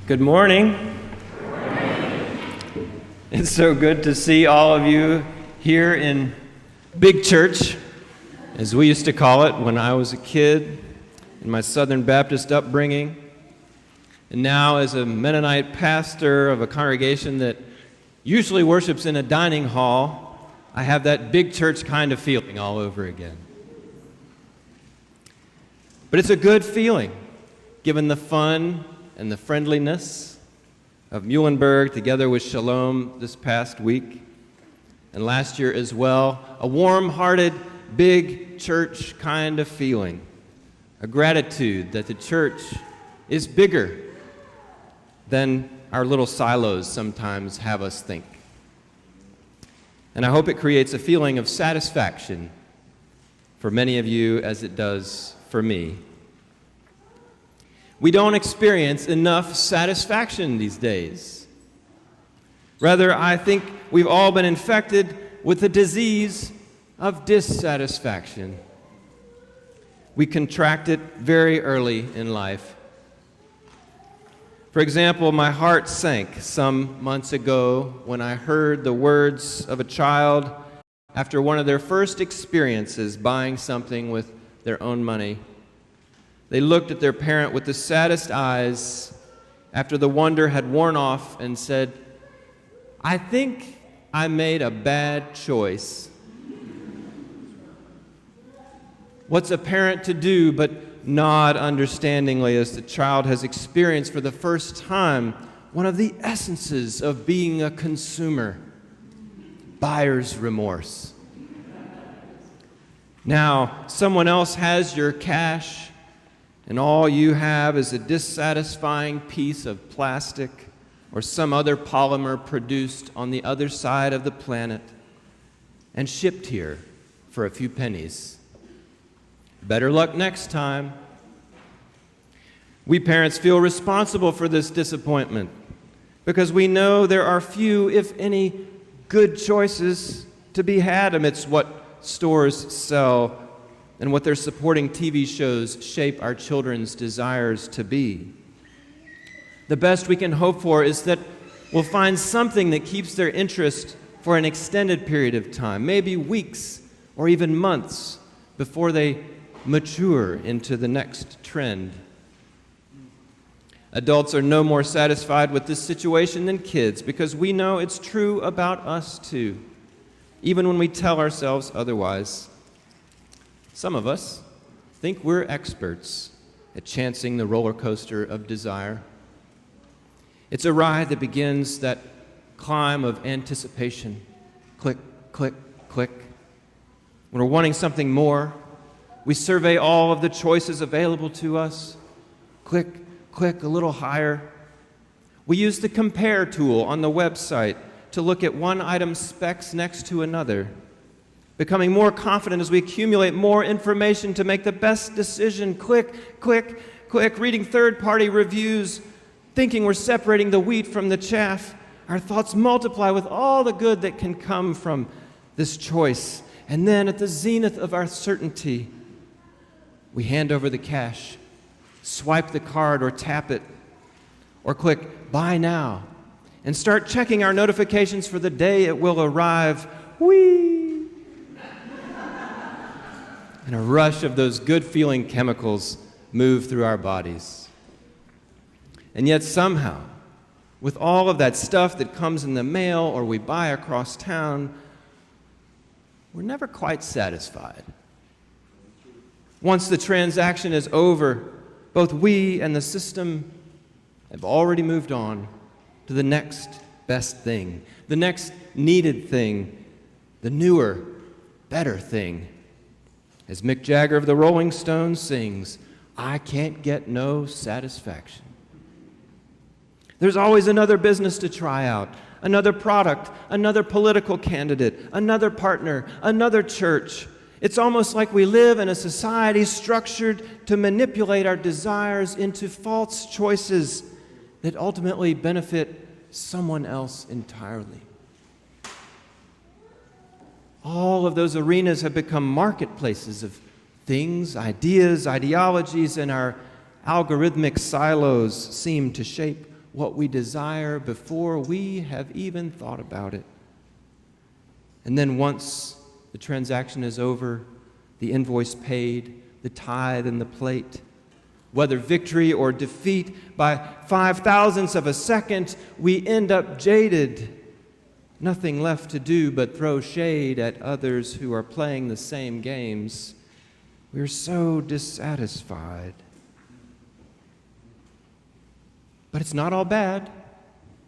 Good morning. It's so good to see all of you here in Big Church, as we used to call it when I was a kid in my Southern Baptist upbringing, and now as a Mennonite pastor of a congregation that usually worships in a dining hall, I have that big church kind of feeling all over again. But it's a good feeling, given the fun and the friendliness of Muhlenberg together with Shalom this past week, and last year as well, a warm-hearted, big church kind of feeling, a gratitude that the church is bigger than our little silos sometimes have us think. And I hope it creates a feeling of satisfaction for many of you as it does for me. We don't experience enough satisfaction these days. Rather, I think we've all been infected with the disease of dissatisfaction. We contract it very early in life. For example, my heart sank some months ago when I heard the words of a child after one of their first experiences buying something with their own money. They looked at their parent with the saddest eyes after the wonder had worn off and said, "I think I made a bad choice." What's a parent to do but nod understandingly as the child has experienced for the first time one of the essences of being a consumer, buyer's remorse. Now, someone else has your cash, and all you have is a dissatisfying piece of plastic or some other polymer produced on the other side of the planet and shipped here for a few pennies. Better luck next time. We parents feel responsible for this disappointment because we know there are few, if any, good choices to be had amidst what stores sell and what their supporting TV shows shape our children's desires to be. The best we can hope for is that we'll find something that keeps their interest for an extended period of time, maybe weeks or even months, before they mature into the next trend. Adults are no more satisfied with this situation than kids because we know it's true about us too, even when we tell ourselves otherwise. Some of us think we're experts at chancing the roller coaster of desire. It's a ride that begins that climb of anticipation. Click, click, click. When we're wanting something more, we survey all of the choices available to us. Click, click, a little higher. We use the compare tool on the website to look at one item's specs next to another, becoming more confident as we accumulate more information to make the best decision. Click, click, click, reading third-party reviews, thinking we're separating the wheat from the chaff. Our thoughts multiply with all the good that can come from this choice. And then at the zenith of our certainty, we hand over the cash, swipe the card or tap it, or click buy now, and start checking our notifications for the day it will arrive. Whee! And a rush of those good-feeling chemicals move through our bodies. And yet somehow, with all of that stuff that comes in the mail or we buy across town, we're never quite satisfied. Once the transaction is over, both we and the system have already moved on to the next best thing, the next needed thing, the newer, better thing. As Mick Jagger of the Rolling Stones sings, "I can't get no satisfaction." There's always another business to try out, another product, another political candidate, another partner, another church. It's almost like we live in a society structured to manipulate our desires into false choices that ultimately benefit someone else entirely. All of those arenas have become marketplaces of things, ideas, ideologies, and our algorithmic silos seem to shape what we desire before we have even thought about it. And then once the transaction is over, the invoice paid, the tithe in the plate, whether victory or defeat by 5,000ths of a second, we end up jaded, nothing left to do but throw shade at others who are playing the same games. We're so dissatisfied. But it's not all bad,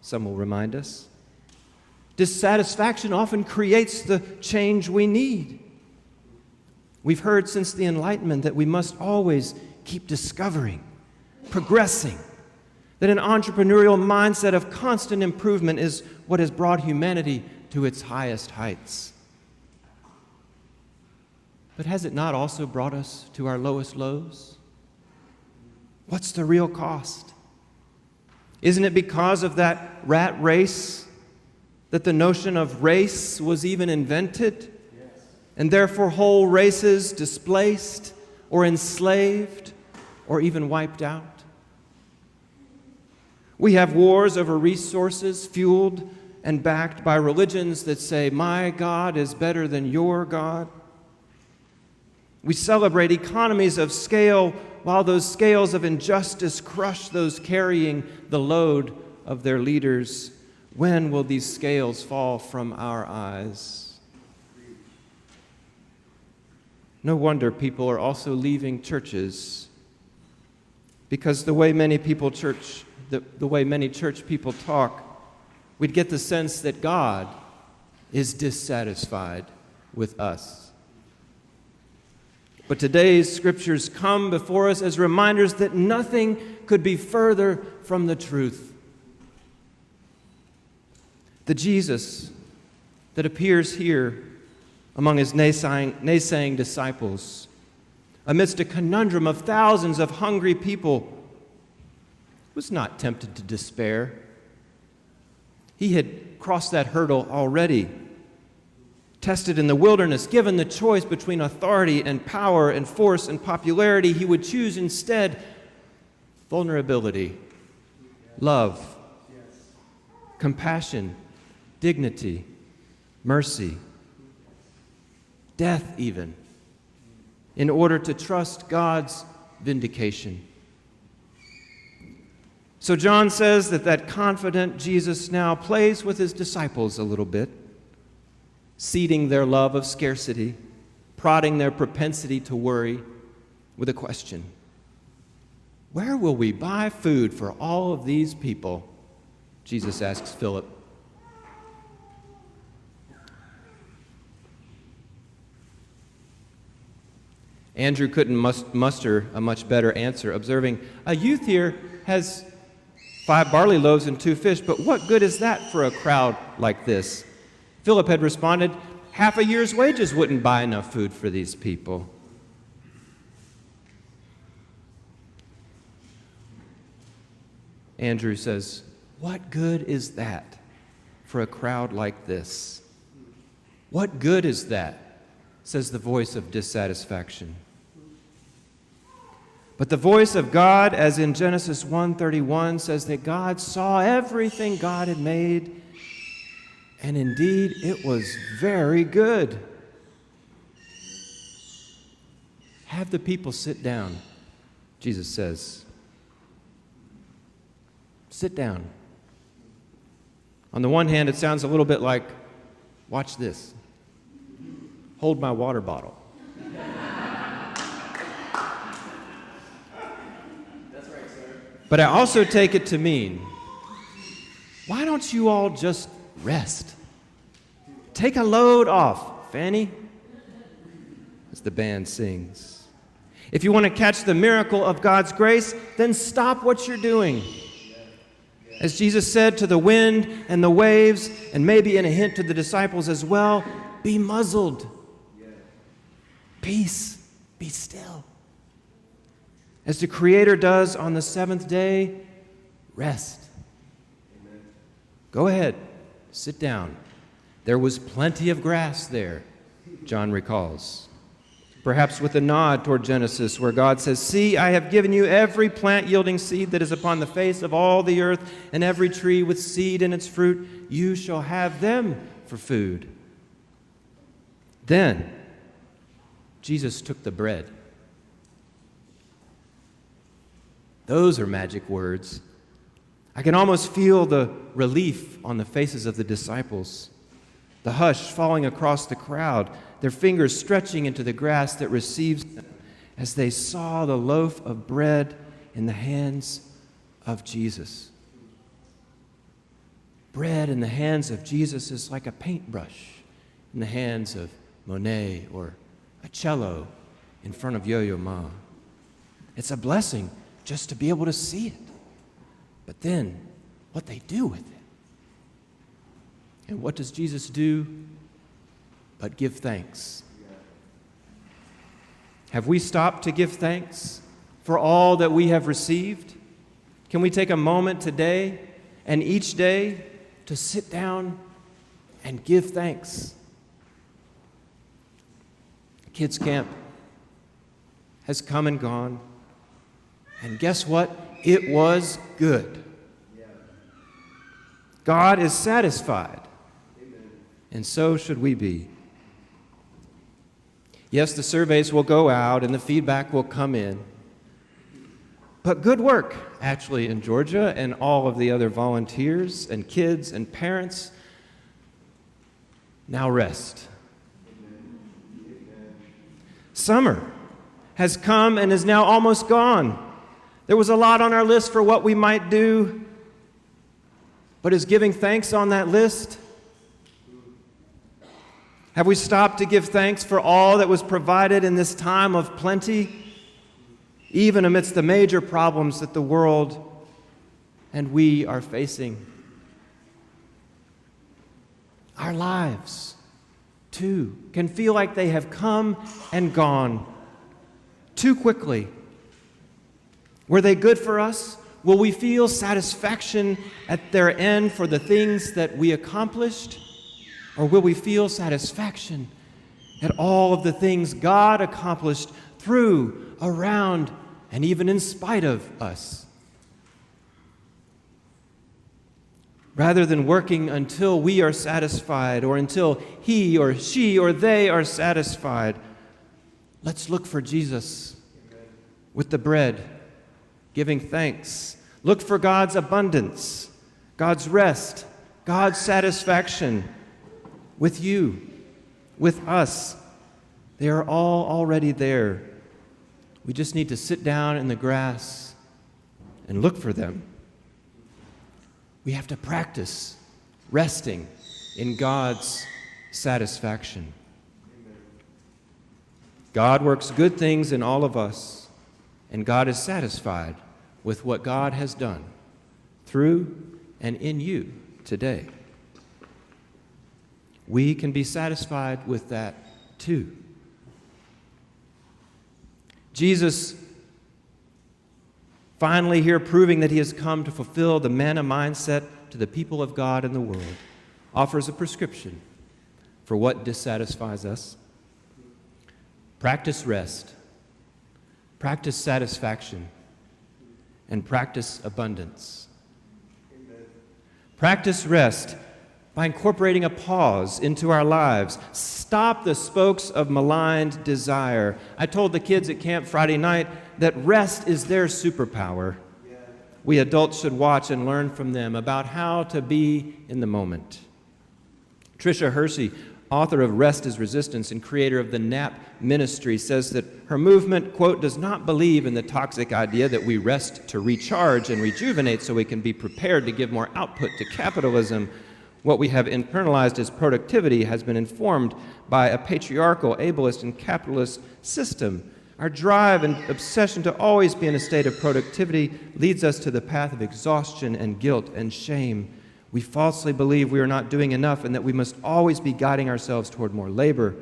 some will remind us. Dissatisfaction often creates the change we need. We've heard since the Enlightenment that we must always keep discovering, progressing, that an entrepreneurial mindset of constant improvement is what has brought humanity to its highest heights. But has it not also brought us to our lowest lows? What's the real cost? Isn't it because of that rat race that the notion of race was even invented? And therefore whole races displaced or enslaved or even wiped out? We have wars over resources fueled and backed by religions that say, my God is better than your God. We celebrate economies of scale while those scales of injustice crush those carrying the load of their leaders. When will these scales fall from our eyes? No wonder people are also leaving churches, because the way many church people talk, we'd get the sense that God is dissatisfied with us. But today's scriptures come before us as reminders that nothing could be further from the truth. The Jesus that appears here among his naysaying disciples, amidst a conundrum of thousands of hungry people, was not tempted to despair. He had crossed that hurdle already. Tested in the wilderness, given the choice between authority and power and force and popularity, he would choose instead vulnerability, love, compassion, dignity, mercy, death even, in order to trust God's vindication. So John says that confident Jesus now plays with his disciples a little bit, seeding their love of scarcity, prodding their propensity to worry with a question. Where will we buy food for all of these people? Jesus asks Philip. Andrew couldn't muster a much better answer, observing, a youth here has 5 barley loaves and 2 fish, but what good is that for a crowd like this? Philip had responded, half a year's wages wouldn't buy enough food for these people. Andrew says, what good is that for a crowd like this? What good is that? Says the voice of dissatisfaction. But the voice of God, as in Genesis 1:31, says that God saw everything God had made, and indeed, it was very good. Have the people sit down, Jesus says. Sit down. On the one hand, it sounds a little bit like, watch this. Hold my water bottle. That's right, sir. But I also take it to mean, why don't you all just rest? Take a load off, Fanny, as the band sings. If you want to catch the miracle of God's grace, then stop what you're doing. As Jesus said to the wind and the waves, and maybe in a hint to the disciples as well, be muzzled. Peace, be still. As the Creator does on the 7th day, rest. Go ahead, sit down. There was plenty of grass there, John recalls. perhaps with a nod toward Genesis, where God says, "See, I have given you every plant yielding seed that is upon the face of all the earth, and every tree with seed in its fruit. You shall have them for food." Then Jesus took the bread. Those are magic words. I can almost feel the relief on the faces of the disciples, the hush falling across the crowd, their fingers stretching into the grass that receives them as they saw the loaf of bread in the hands of Jesus. Bread in the hands of Jesus is like a paintbrush in the hands of Monet or a cello in front of Yo-Yo Ma. It's a blessing just to be able to see it. But then, what they do with it. And what does Jesus do but give thanks? Have we stopped to give thanks for all that we have received? Can we take a moment today and each day to sit down and give thanks? Kids Camp has come and gone. And guess what? It was good. God is satisfied. And so should we be. Yes, the surveys will go out and the feedback will come in. But good work, actually, in Georgia and all of the other volunteers and kids and parents. Now rest. Summer has come and is now almost gone. There was a lot on our list for what we might do, but is giving thanks on that list? Have we stopped to give thanks for all that was provided in this time of plenty, even amidst the major problems that the world and we are facing? Our lives, too, can feel like they have come and gone too quickly. Were they good for us? Will we feel satisfaction at their end for the things that we accomplished? Or will we feel satisfaction at all of the things God accomplished through, around, and even in spite of us? Rather than working until we are satisfied or until he or she or they are satisfied, let's look for Jesus with the bread, giving thanks. Look for God's abundance, God's rest, God's satisfaction with you, with us. They are all already there. We just need to sit down in the grass and look for them. We have to practice resting in God's satisfaction. God works good things in all of us, and God is satisfied with what God has done through and in you today. We can be satisfied with that too. Jesus, finally here proving that he has come to fulfill the manna mindset to the people of God and the world, offers a prescription for what dissatisfies us. Practice rest, practice satisfaction, and practice abundance. Amen. Practice rest by incorporating a pause into our lives. Stop the spokes of maligned desire. I told the kids at camp Friday night that rest is their superpower. Yeah. We adults should watch and learn from them about how to be in the moment. Tricia Hersey, author of Rest is Resistance and creator of the NAP ministry, says that her movement, quote, does not believe in the toxic idea that we rest to recharge and rejuvenate so we can be prepared to give more output to capitalism. What we have internalized as productivity has been informed by a patriarchal, ableist, and capitalist system. Our drive and obsession to always be in a state of productivity leads us to the path of exhaustion and guilt and shame. We falsely believe we are not doing enough and that we must always be guiding ourselves toward more labor.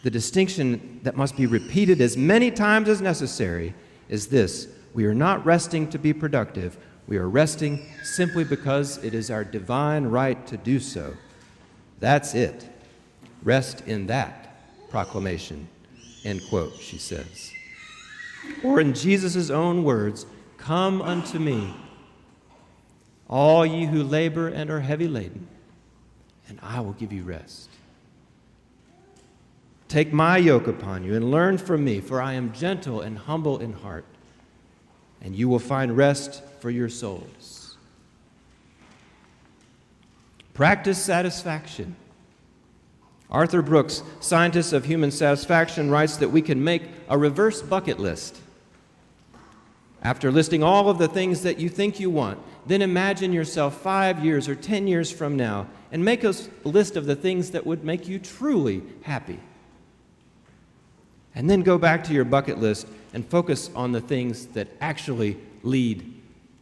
The distinction that must be repeated as many times as necessary is this: we are not resting to be productive. We are resting simply because it is our divine right to do so. That's it. Rest in that. proclamation, end quote, she says. Or in Jesus' own words, come unto me, all ye who labor and are heavy laden, and I will give you rest. Take my yoke upon you and learn from me, for I am gentle and humble in heart, and you will find rest for your souls. Practice satisfaction. Arthur Brooks, scientist of human satisfaction, writes that we can make a reverse bucket list. After listing all of the things that you think you want, then imagine yourself 5 years or 10 years from now and make a list of the things that would make you truly happy. And then go back to your bucket list and focus on the things that actually lead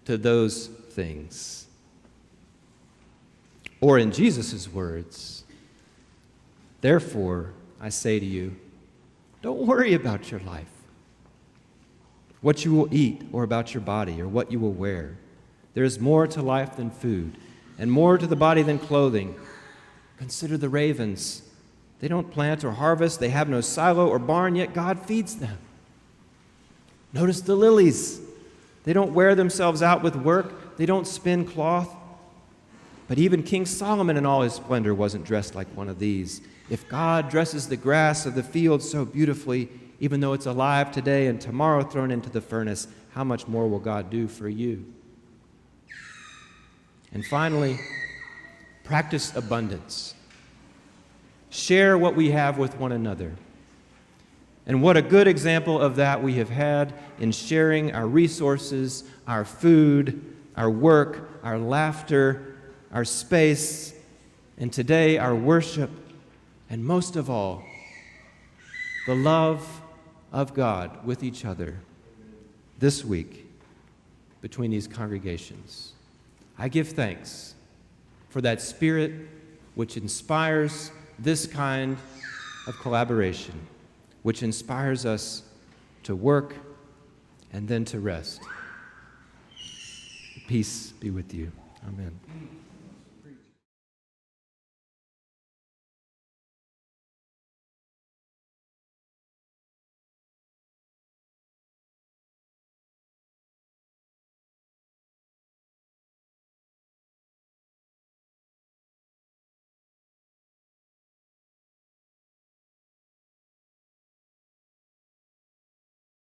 to those things. Or in Jesus' words, therefore, I say to you, don't worry about your life, what you will eat, or about your body, or what you will wear. There is more to life than food, and more to the body than clothing. Consider the ravens. They don't plant or harvest. They have no silo or barn, yet God feeds them. Notice the lilies. They don't wear themselves out with work. They don't spin cloth. But even King Solomon in all his splendor wasn't dressed like one of these. If God dresses the grass of the field so beautifully, even though it's alive today and tomorrow thrown into the furnace, how much more will God do for you? And finally, practice abundance. Share what we have with one another. And what a good example of that we have had in sharing our resources, our food, our work, our laughter, our space, and today our worship, and most of all, the love of God with each other this week between these congregations. I give thanks for that spirit which inspires this kind of collaboration, which inspires us to work and then to rest. Peace be with you. Amen.